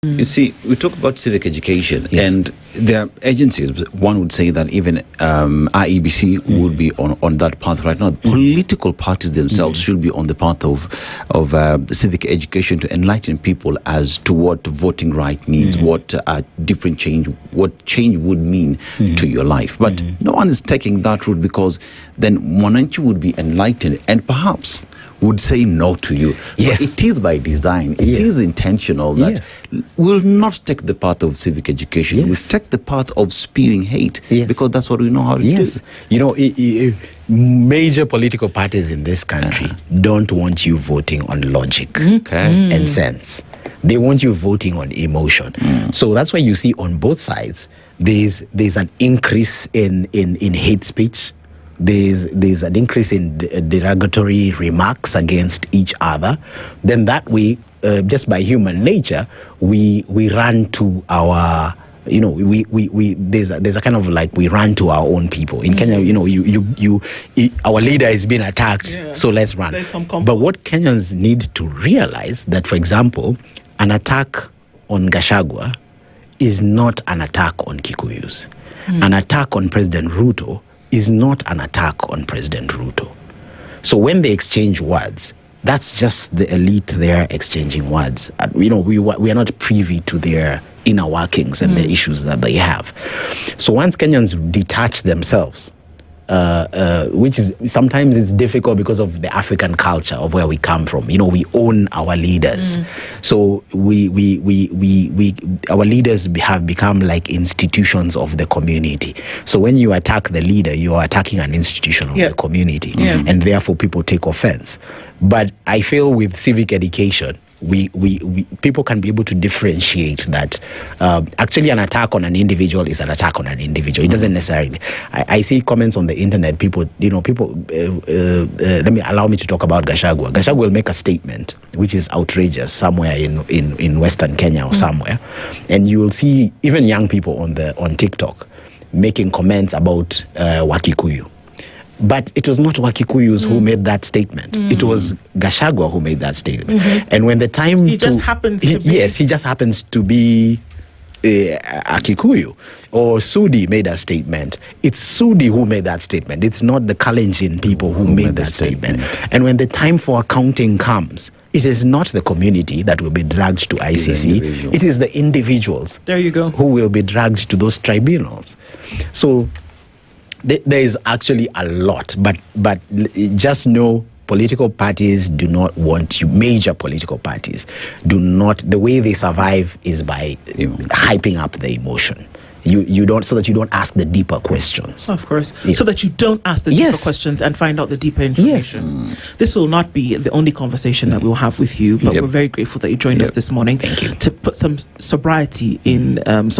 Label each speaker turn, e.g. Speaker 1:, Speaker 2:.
Speaker 1: You see, we talk about civic education, and there are agencies. One would say that even IEBC would be on that path right now. Political parties themselves should be on the path of civic education to enlighten people as to what voting right means, what what change would mean to your life. But no one is taking that route, because then Mwananchi would be enlightened and perhaps would say no to you. So it is by design. It is intentional that we'll not take the path of civic education. We'll take the path of spewing hate, because that's what we know how to do.
Speaker 2: You know, major political parties in this country don't want you voting on logic and sense. They want you voting on emotion. So that's why you see on both sides there's an increase in hate speech. There's an increase in derogatory remarks against each other. Then that way, just by human nature, we run to our, you know, there's a kind of like we run to our own people. In Kenya, you know, our leader is being attacked, so let's run. But what Kenyans need to realize that, for example, an attack on Gachagua is not an attack on Kikuyus. An attack on President Ruto is not an attack on President Ruto. So when they exchange words, that's just the elite there exchanging words. You know, we are not privy to their inner workings and the issues that they have. So once Kenyans detach themselves, which is sometimes it's difficult because of the African culture of where we come from. You know, we own our leaders. So our leaders have become like institutions of the community. So when you attack the leader, you are attacking an institution of the community, and therefore people take offense. But I feel with civic education, we people can be able to differentiate that actually an attack on an individual is an attack on an individual. It doesn't necessarily. I see comments on the internet. People, allow me to talk about Gachagua. Gachagua will make a statement which is outrageous somewhere in Western Kenya or somewhere, and you will see even young people on TikTok making comments about Wakikuyu. But it was not Wakikuyus who made that statement. It was Gachagua who made that statement. And when the time
Speaker 3: he just happens
Speaker 2: to be a Kikuyu, or Sudi made a statement. It's Sudi who made that statement. It's not the Kalenjin people who made that statement. And when the time for accounting comes, it is not the community that will be dragged to ICC. It is the individuals.
Speaker 3: There you go.
Speaker 2: Who will be dragged to those tribunals. So there is actually a lot, but just know political parties do not want you. Major political parties do not. The way they survive is by hyping up the emotion. You don't, so that you don't ask the deeper questions.
Speaker 3: Of course, so that you don't ask the deeper questions and find out the deeper information. This will not be the only conversation that we'll have with you, but we're very grateful that you joined us this morning.
Speaker 2: Thank you.
Speaker 3: To put some sobriety in some